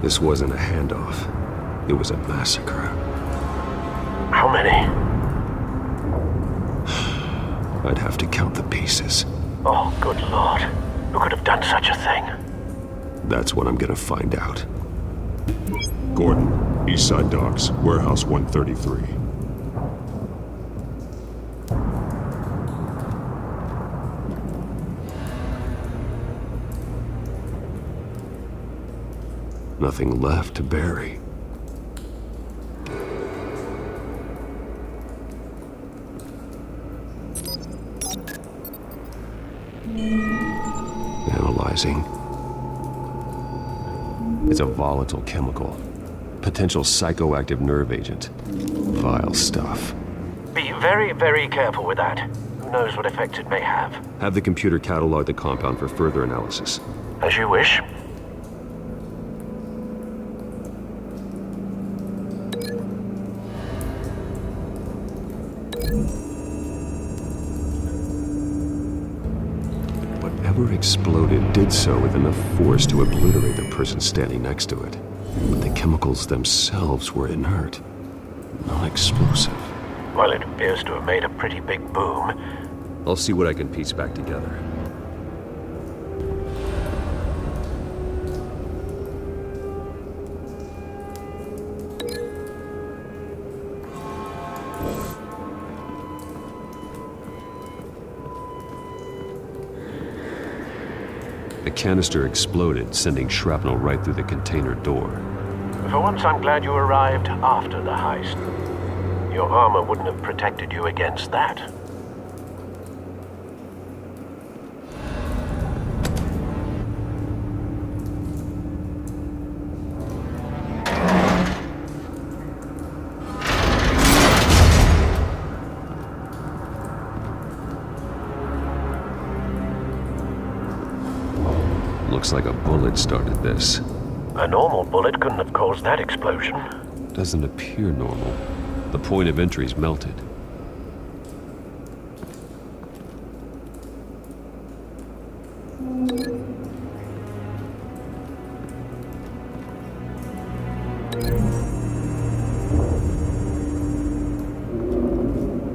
This wasn't a handoff. It was a massacre. How many? I'd have to count the pieces. Oh, good lord. Who could have done such a thing? That's what I'm gonna find out. Gordon, Eastside Docks, Warehouse 133. Nothing left to bury. Analyzing. It's a volatile chemical. Potential psychoactive nerve agent. Vile stuff. Be very, very careful with that. Who knows what effect it may have. Have the computer catalog the compound for further analysis. As you wish. Whatever exploded did so with enough force to obliterate the person standing next to it. But the chemicals themselves were inert, non-explosive. Well, it appears to have made a pretty big boom. I'll see what I can piece back together. The canister exploded, sending shrapnel right through the container door. For once, I'm glad you arrived after the heist. Your armor wouldn't have protected you against that. Looks like a bullet started this. A normal bullet couldn't have caused that explosion. Doesn't appear normal. The point of entry's melted.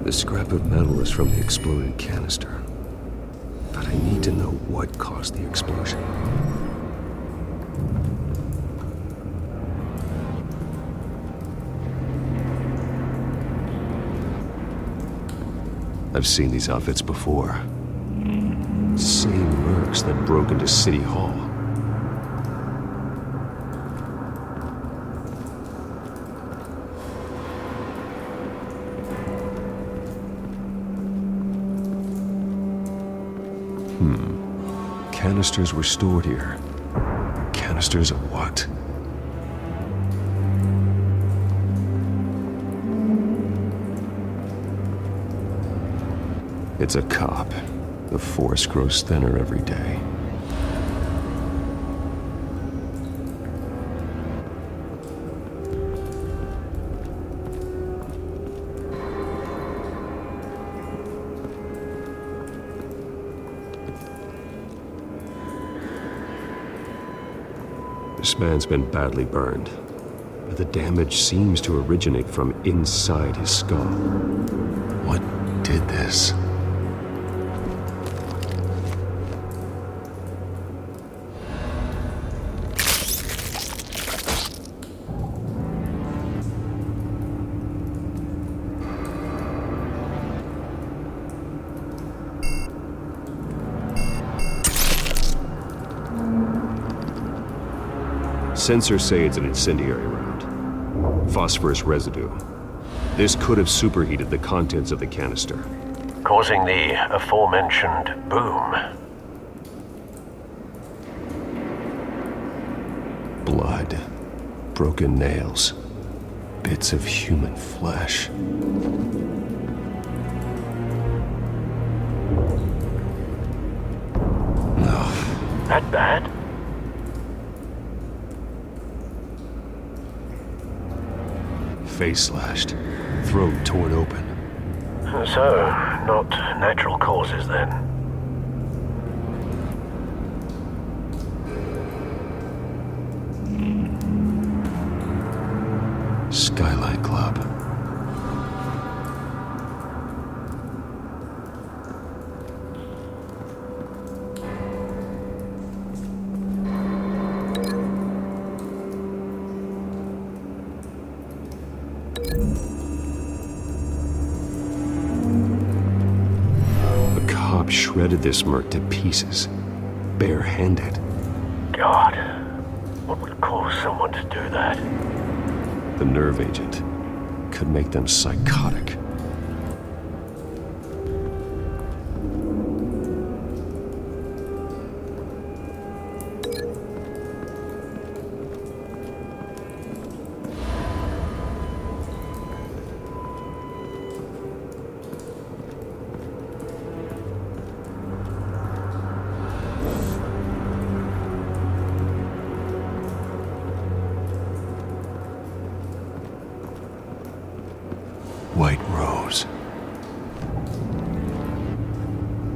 The scrap of metal is from the exploded canister. But I need to know what caused the explosion. I've seen these outfits before. Same mercs that broke into City Hall. Canisters were stored here. Canisters of what? It's a cop. The force grows thinner every day. This man's been badly burned, but the damage seems to originate from inside his skull. What did this? Sensors say it's an incendiary round. Phosphorus residue. This could have superheated the contents of the canister, causing the aforementioned boom. Blood. Broken nails. Bits of human flesh. No. That bad? face slashed, throat torn open. So, not natural causes then. Skylight Club. A cop shredded this merc to pieces, barehanded. God, what would cause someone to do that? The nerve agent could make them psychotic. White Rose.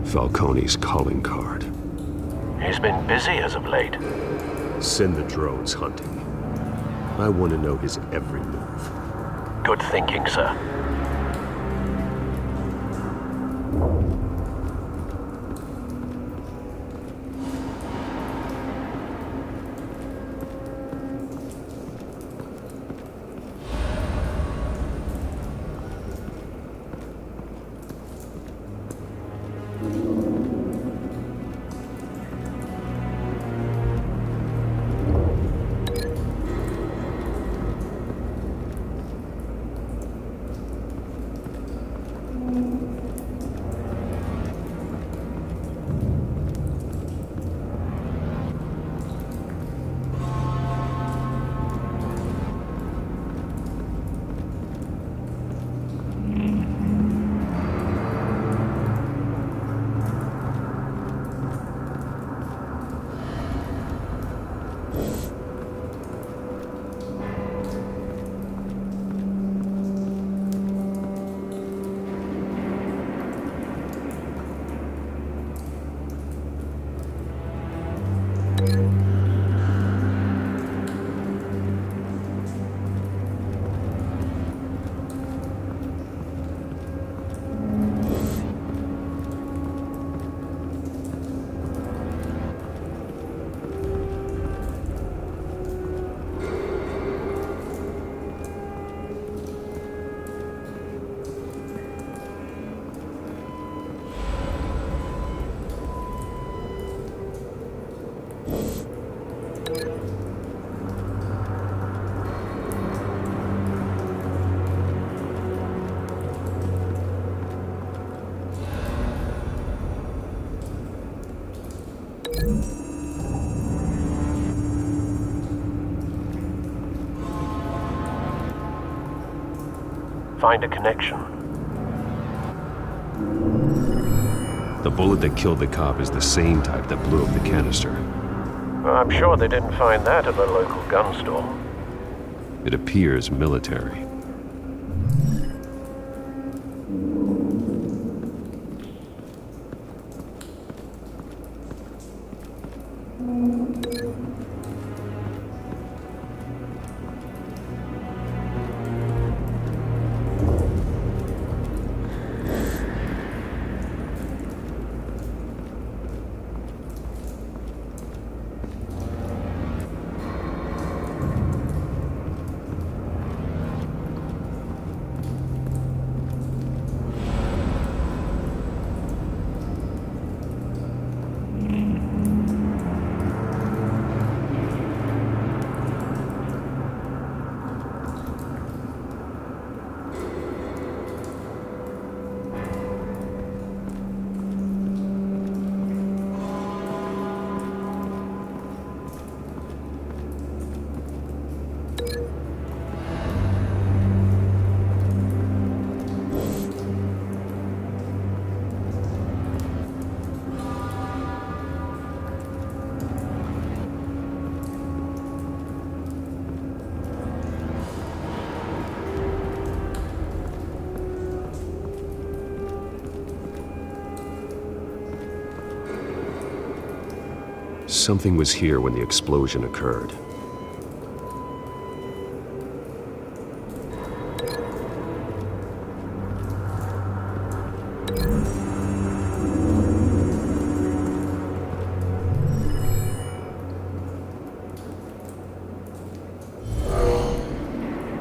Falcone's calling card. He's been busy as of late. Send the drones hunting. I want to know his every move. Good thinking, sir. Find a connection. The bullet that killed the cop is the same type that blew up the canister. I'm sure they didn't find that at the local gun store. It appears military. something was here when the explosion occurred.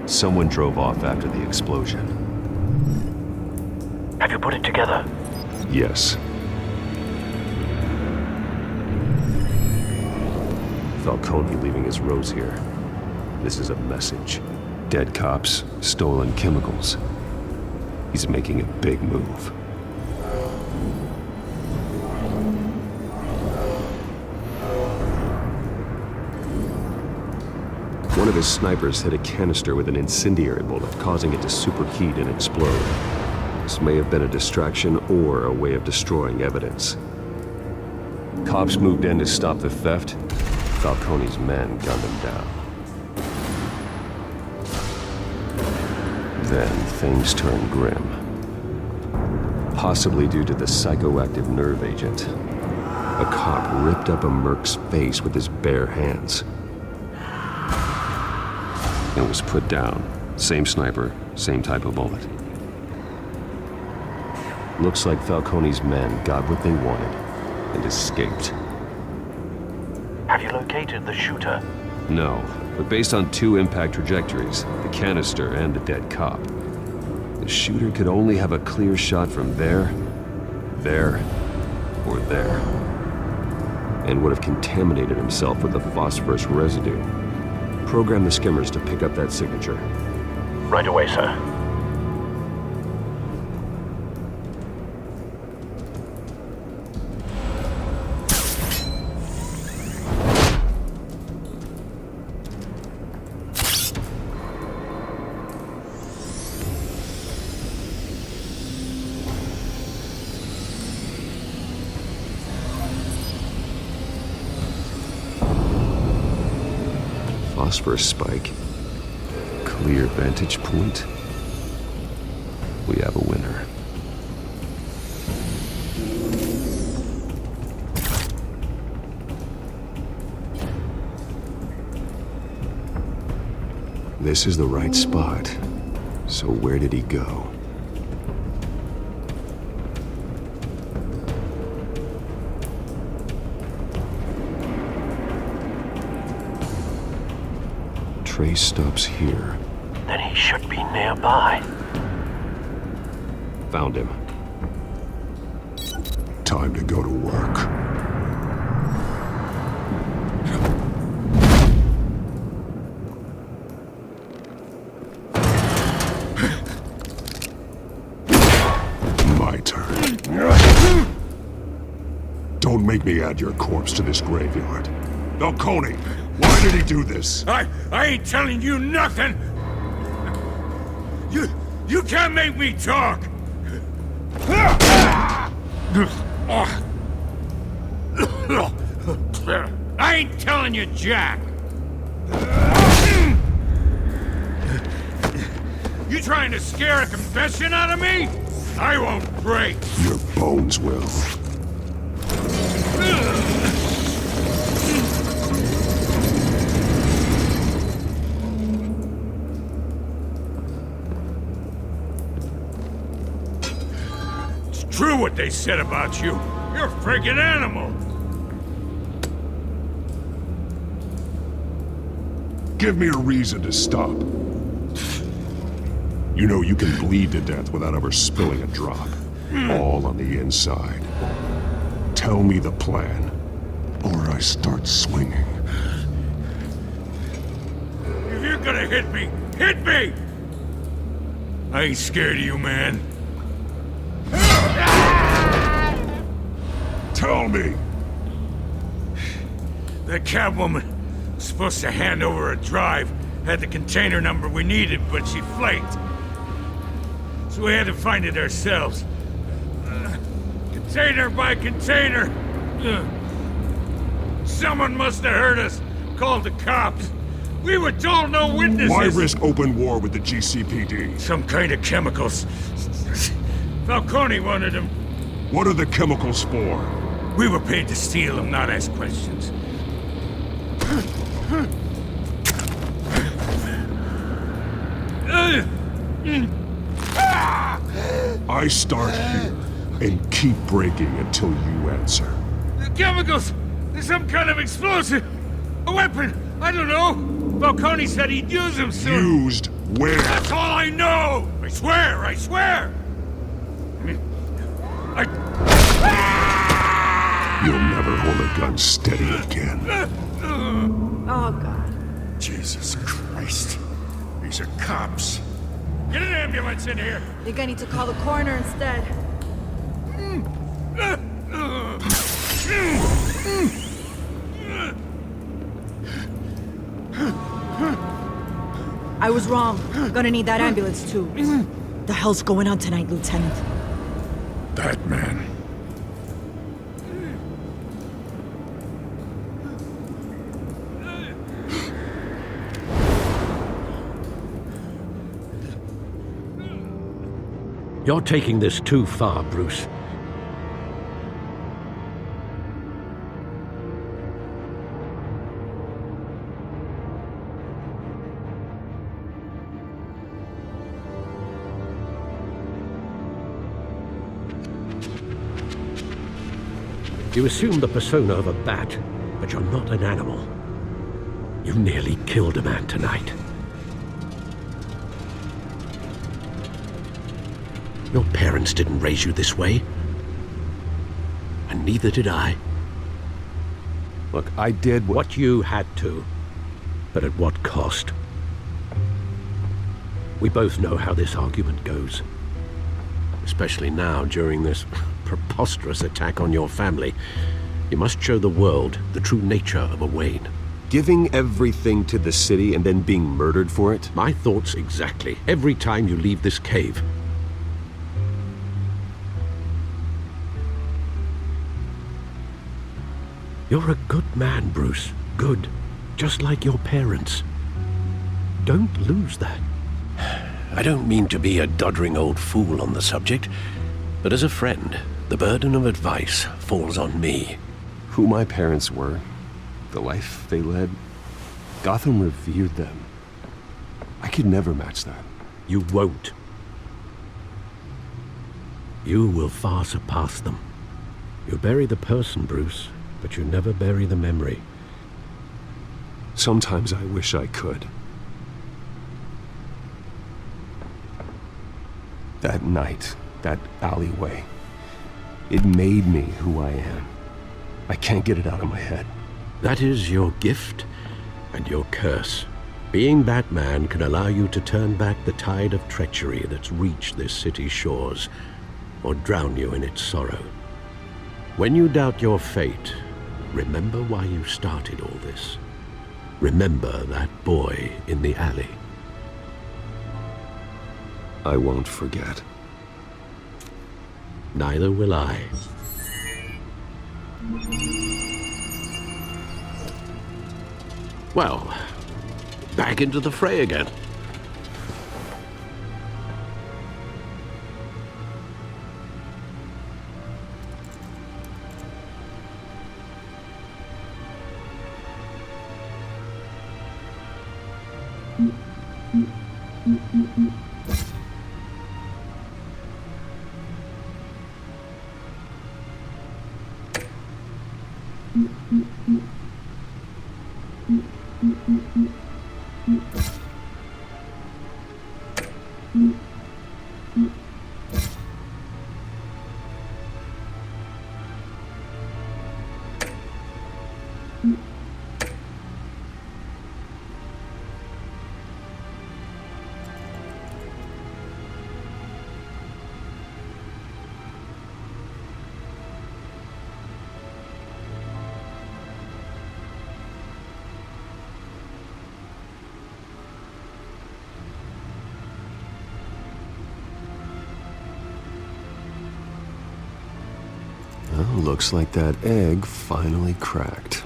Someone drove off after the explosion. Have you put it together? Yes. Falcone leaving his rose here. This is a message. Dead cops, stolen chemicals. He's making a big move. One of his snipers hit a canister with an incendiary bullet, causing it to superheat and explode. This may have been a distraction or a way of destroying evidence. Cops moved in to stop the theft. Falcone's men gunned him down. Then things turned grim. Possibly due to the psychoactive nerve agent. A cop ripped up a merc's face with his bare hands. And was put down. Same sniper, same type of bullet. Looks like Falcone's men got what they wanted and escaped. Have you located the shooter? No, but based on two impact trajectories, the canister and the dead cop, the shooter could only have a clear shot from there, or there, and would have contaminated himself with the phosphorus residue. Program the skimmers to pick up that signature. Right away, sir. Phosphorus spike. Clear vantage point. We have a winner. This is the right spot. So where did he go? Trace stops here. Then he should be nearby. Found him. Time to go to work. My turn. Don't make me add your corpse to this graveyard. Falcone, why did he do this? I ain't telling you nothing! You can't make me talk! I ain't telling you jack! You trying to scare a confession out of me? I won't break! Your bones will. True what they said about you. You're a friggin' animal. Give me a reason to stop. You know you can bleed to death without ever spilling a drop. All on the inside. Tell me the plan, or I start swinging. If you're gonna hit me, hit me! I ain't scared of you, man. Tell me! The Catwoman was supposed to hand over a drive, had the container number we needed, but she flaked. So we had to find it ourselves. Container by container. Someone must have heard us, called the cops. We were told no witnesses. Why risk open war with the GCPD? Some kind of chemicals. Falcone wanted them. What are the chemicals for? We were paid to steal them, not ask questions. I start here and keep breaking until you answer. The chemicals! There's some kind of explosive! A weapon! I don't know! Falcone said he'd use them soon! Used where? That's all I know! I swear! I swear! You'll never hold a gun steady again. Oh, God. Jesus Christ. These are cops. Get an ambulance in here! Think I need to call the coroner instead. I was wrong. Gonna need that ambulance, too. The hell's going on tonight, Lieutenant? That man. You're taking this too far, Bruce. You assume the persona of a bat, but you're not an animal. You nearly killed a man tonight. Your parents didn't raise you this way. And neither did I. Look, I did What you had to. But at what cost? We both know how this argument goes. Especially now, during this preposterous attack on your family. You must show the world the true nature of a Wayne. Giving everything to the city and then being murdered for it? My thoughts exactly. Every time you leave this cave. You're a good man, Bruce. Good. Just like your parents. Don't lose that. I don't mean to be a doddering old fool on the subject, but as a friend, the burden of advice falls on me. Who my parents were, the life they led, Gotham revered them. I could never match that. You won't. You will far surpass them. You bury the person, Bruce, but you never bury the memory. Sometimes I wish I could. That night, that alleyway, it made me who I am. I can't get it out of my head. That is your gift and your curse. Being Batman can allow you to turn back the tide of treachery that's reached this city's shores, or drown you in its sorrow. When you doubt your fate, remember why you started all this. Remember that boy in the alley. I won't forget. Neither will I. Well, back into the fray again. Well, looks like that egg finally cracked.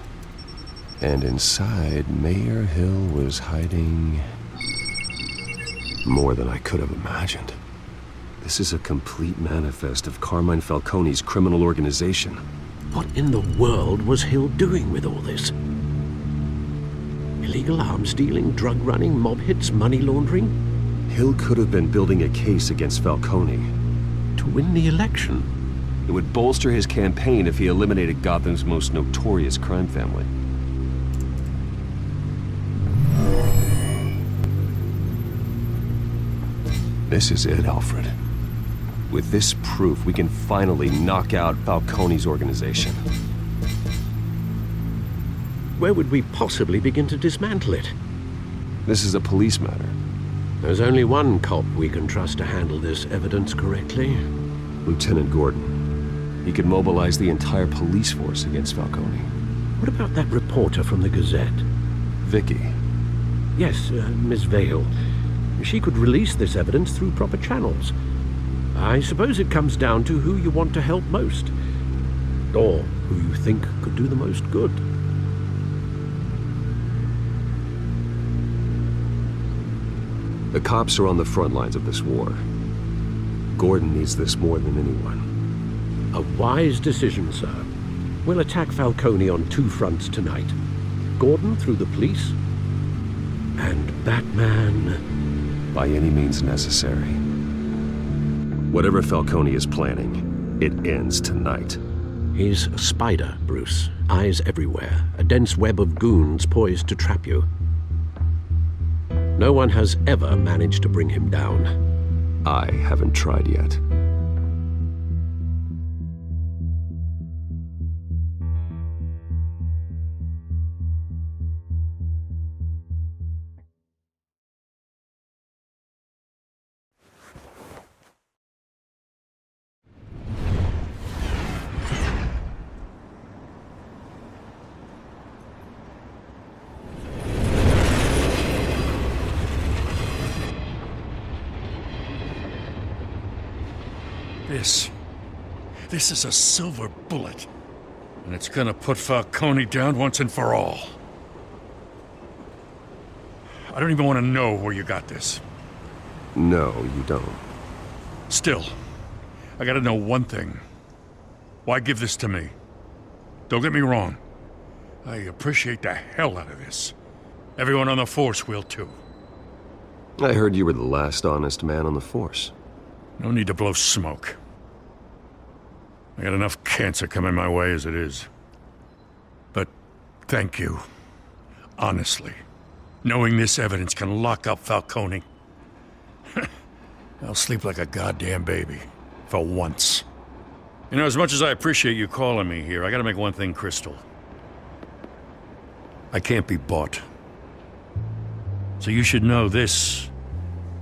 And inside, Mayor Hill was hiding more than I could have imagined. This is a complete manifest of Carmine Falcone's criminal organization. What in the world was Hill doing with all this? Illegal arms dealing, drug running, mob hits, money laundering? Hill could have been building a case against Falcone. To win the election? It would bolster his campaign if he eliminated Gotham's most notorious crime family. This is it, Alfred. With this proof, we can finally knock out Falcone's organization. Where would we possibly begin to dismantle it? This is a police matter. There's only one cop we can trust to handle this evidence correctly. Lieutenant Gordon. He could mobilize the entire police force against Falcone. What about that reporter from the Gazette? Vicky. Yes, Miss Vale. She could release this evidence through proper channels. I suppose it comes down to who you want to help most. Or who you think could do the most good. The cops are on the front lines of this war. Gordon needs this more than anyone. A wise decision, sir. We'll attack Falcone on two fronts tonight. Gordon through the police, and Batman... by any means necessary. Whatever Falcone is planning, it ends tonight. He's a spider, Bruce. Eyes everywhere. A dense web of goons poised to trap you. No one has ever managed to bring him down. I haven't tried yet. This is a silver bullet. And it's gonna put Falcone down once and for all. I don't even want to know where you got this. No, you don't. Still, I gotta know one thing. Why give this to me? Don't get me wrong. I appreciate the hell out of this. Everyone on the Force will too. I heard you were the last honest man on the Force. No need to blow smoke. I got enough cancer coming my way as it is. But thank you. Honestly. Knowing this evidence can lock up Falcone. I'll sleep like a goddamn baby. For once. You know, as much as I appreciate you calling me here, I gotta make one thing crystal. I can't be bought. So you should know this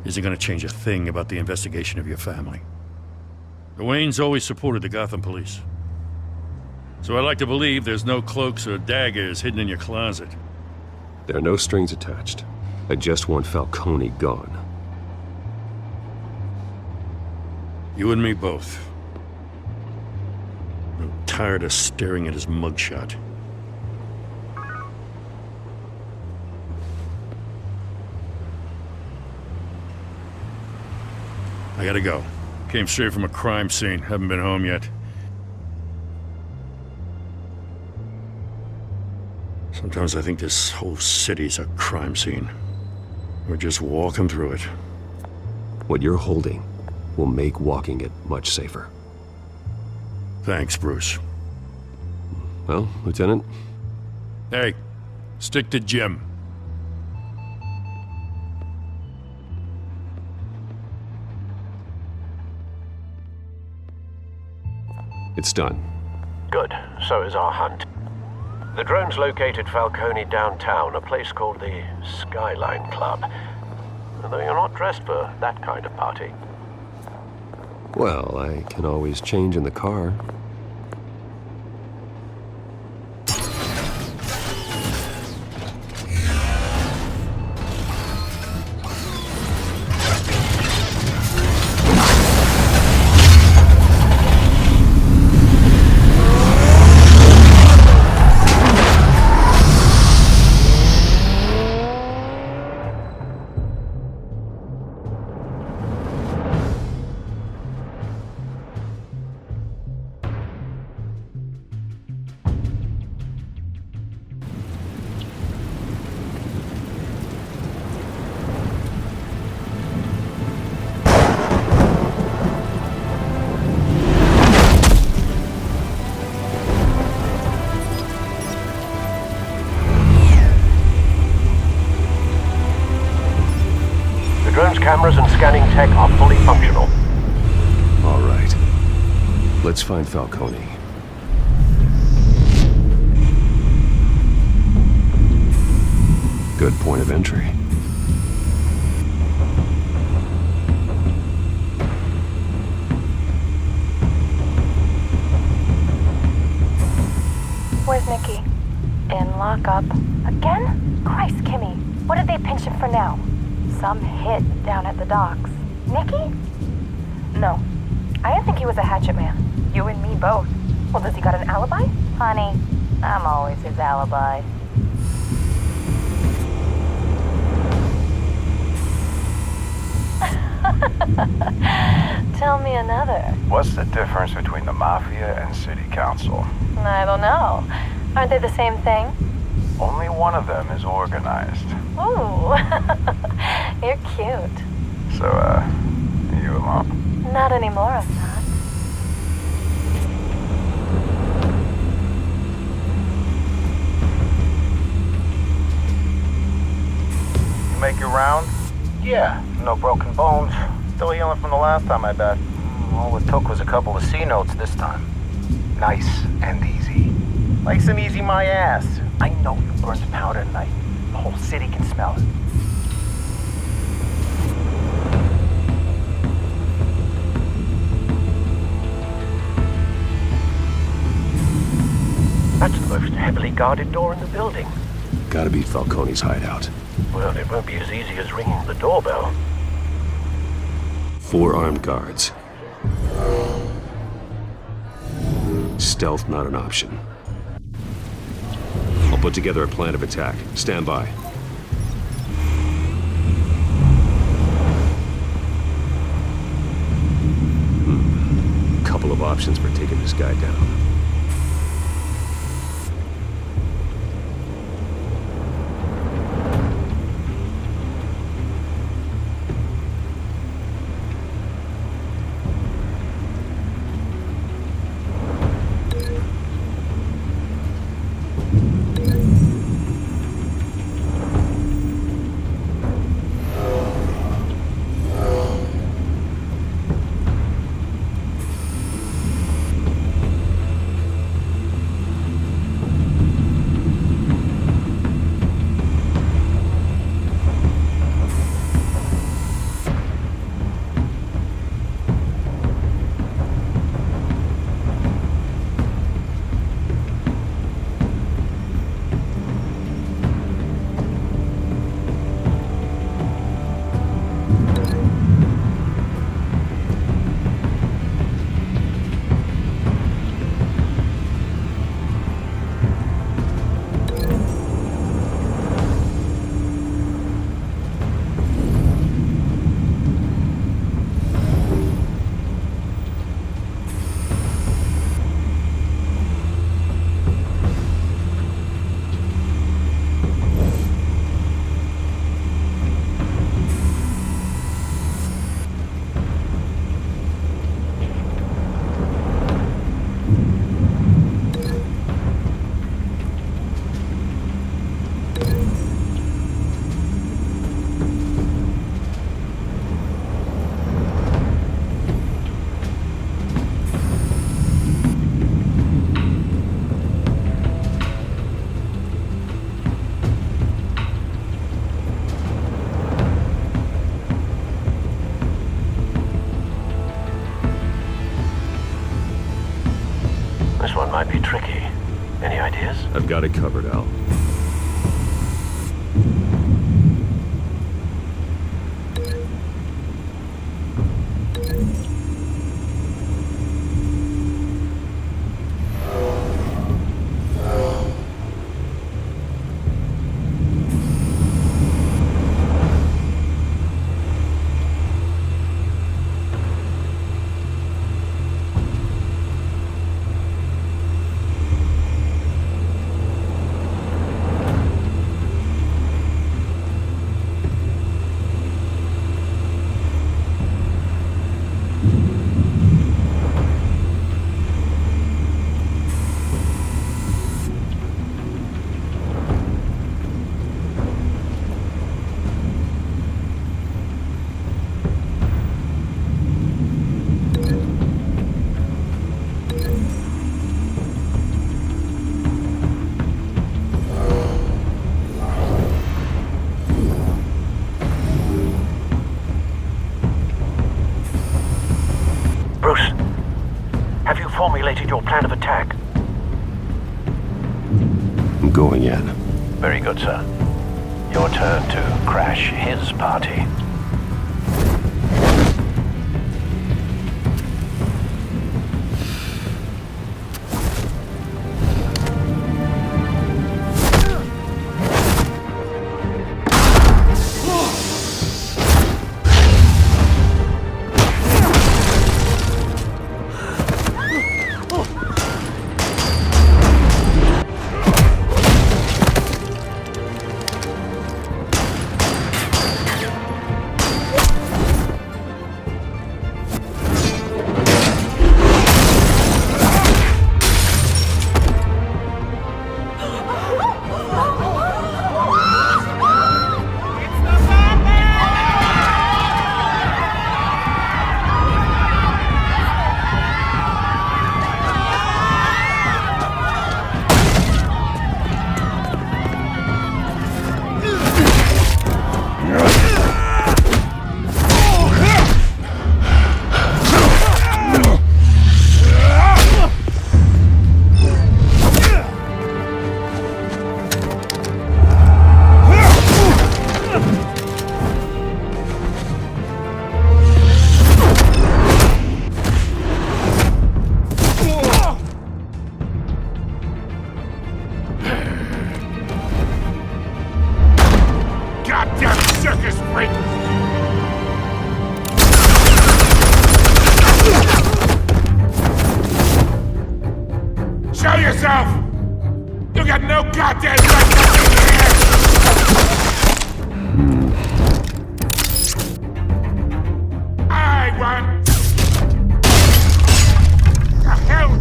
isn't gonna change a thing about the investigation of your family. The Waynes always supported the Gotham police. So I like to believe there's no cloaks or daggers hidden in your closet. There are no strings attached. I just want Falcone gone. You and me both. I'm tired of staring at his mugshot. I gotta go. Came straight from a crime scene. Haven't been home yet. Sometimes I think this whole city's a crime scene. We're just walking through it. What you're holding will make walking it much safer. Thanks, Bruce. Well, Lieutenant? Hey, stick to Jim. It's done. Good. So is our hunt. The drones located Falcone downtown, a place called the Skyline Club. Though you're not dressed for that kind of party. Well, I can always change in the car. drone's cameras and scanning tech are fully functional. All right. Let's find Falcone. Good point of entry. Where's Nikki? In lockup. Again? Christ, Kimmy. What did they pinch him for now? Some hit down at the docks. Nikki? No. I didn't think he was a hatchet man. You and me both. Well, does he got an alibi? Honey, I'm always his alibi. Tell me another. What's the difference between the Mafia and City Council? I don't know. Aren't they the same thing? Only one of them is organized. Ooh. You're cute. So, you alone? Not anymore, I'm not. You make your round? Yeah, no broken bones. Still healing from the last time, I bet. All it took was a couple of C notes this time. Nice and easy. Nice and easy my ass. I know you burned powder tonight. The whole city can smell it. That's the most heavily guarded door in the building. Gotta be Falcone's hideout. Well, it won't be as easy as ringing the doorbell. 4 armed guards. Stealth not an option. I'll put together a plan of attack. Stand by. Couple of options for taking this guy down. This one might be tricky. Any ideas? I've got it covered, Al. completed your plan of attack? I'm going in. Very good, sir. Your turn to crash his party. Show yourself! You got no goddamn right to be here! I want... The hell?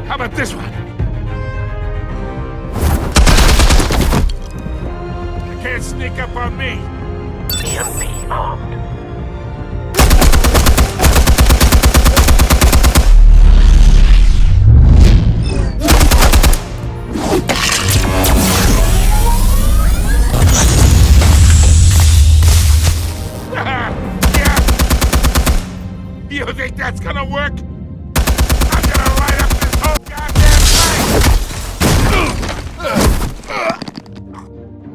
How about this one? You can't sneak up on me. EMP armed. Yeah. You think that's gonna work? I'm gonna light up this whole goddamn place!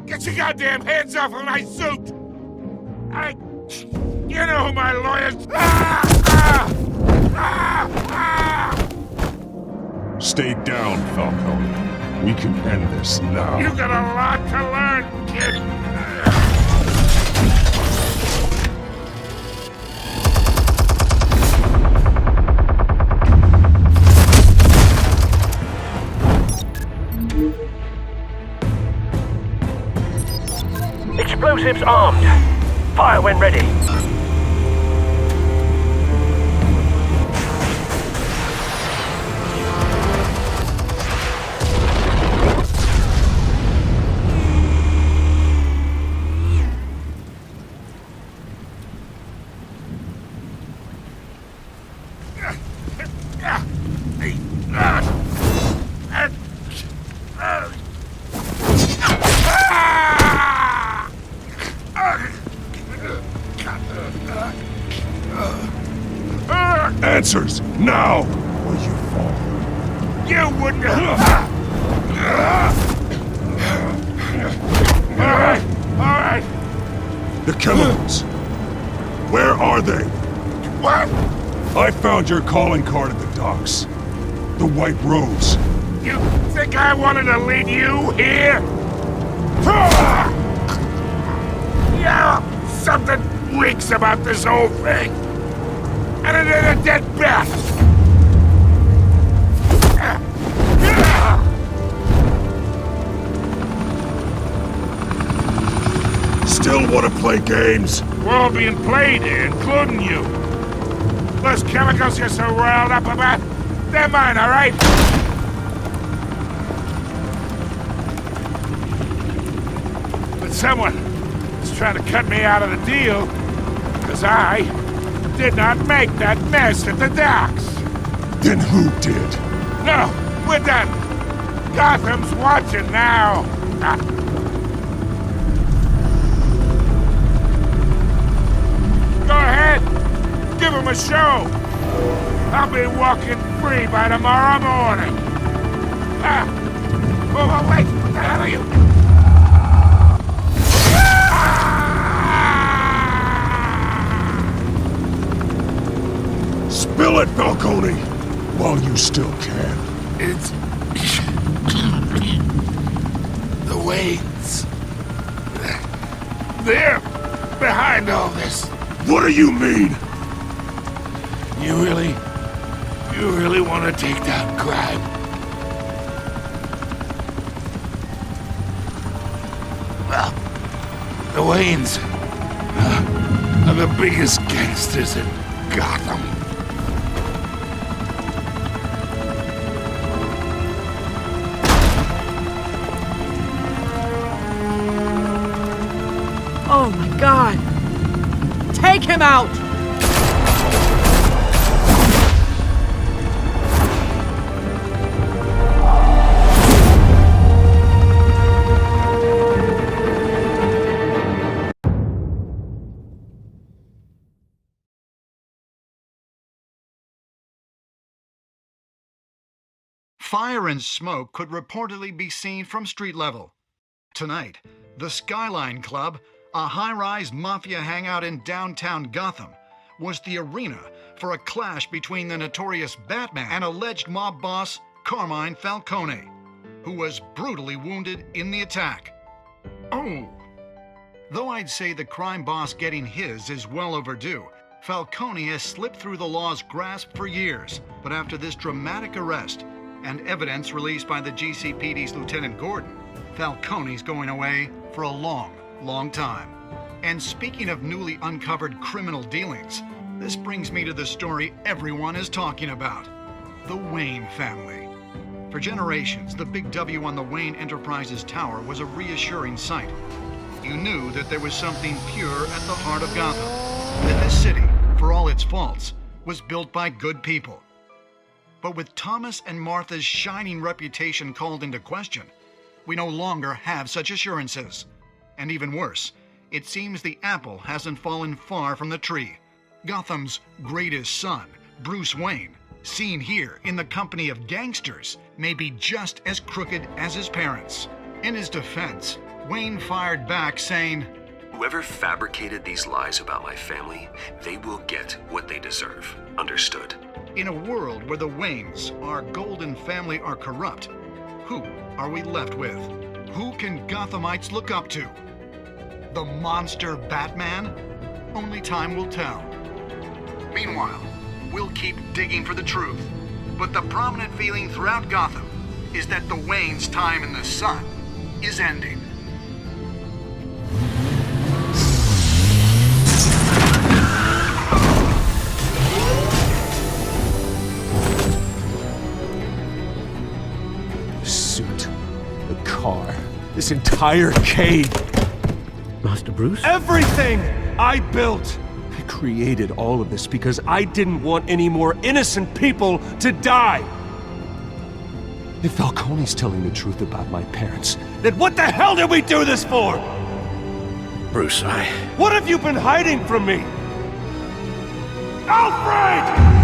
Get your goddamn hands off of my suit! You know who my lawyers... Stay down, Falcone. We can end this now. You got a lot to learn, kid! Explosives armed. Fire when ready. Answers, now! Or you fall. You wouldn't have... All right. The chemicals. Where are they? What? I found your calling card at the docks. The White Rose. You think I wanted to lead you here? Yeah, something reeks about this whole thing. And it ain't a dead bat! Still want to play games? We're all being played here, including you. Those chemicals you're so riled up about, they're mine, all right? But someone is trying to cut me out of the deal, because Because I did not make that mess at the docks. Then who did? No, we're done. Gotham's watching now. Go ahead. Give him a show. I'll be walking free by tomorrow morning. Oh, wait. What the hell are you? Spill it, Falcone! While you still can. It's... the Waynes. They're behind all this. What do you mean? You really want to take down crime? Well, the Waynes are the biggest gangsters in Gotham. Oh my god! Take him out! Fire and smoke could reportedly be seen from street level. Tonight, the Skyline Club, a high-rise mafia hangout in downtown Gotham, was the arena for a clash between the notorious Batman and alleged mob boss Carmine Falcone, who was brutally wounded in the attack. Oh! Though I'd say the crime boss getting his is well overdue, Falcone has slipped through the law's grasp for years, but after this dramatic arrest and evidence released by the GCPD's Lieutenant Gordon, Falcone's going away for a long time. And speaking of newly uncovered criminal dealings, this brings me to the story everyone is talking about: the Wayne family. For generations, the big W on the Wayne Enterprises Tower was a reassuring sight. You knew that there was something pure at the heart of Gotham, that this city, for all its faults, was built by good people. But with Thomas and Martha's shining reputation called into question, we no longer have such assurances. And even worse, it seems the apple hasn't fallen far from the tree. Gotham's greatest son, Bruce Wayne, seen here in the company of gangsters, may be just as crooked as his parents. In his defense, Wayne fired back saying, "Whoever fabricated these lies about my family, they will get what they deserve. Understood?" In a world where the Waynes, our golden family, are corrupt, who are we left with? Who can Gothamites look up to? The monster Batman? Only time will tell. Meanwhile, we'll keep digging for the truth. But the prominent feeling throughout Gotham is that the Waynes' time in the sun is ending. Suit, the car, this entire cave. Master Bruce? Everything I built! I created all of this because I didn't want any more innocent people to die! If Falcone's telling the truth about my parents, then what the hell did we do this for? Bruce, What have you been hiding from me? Alfred!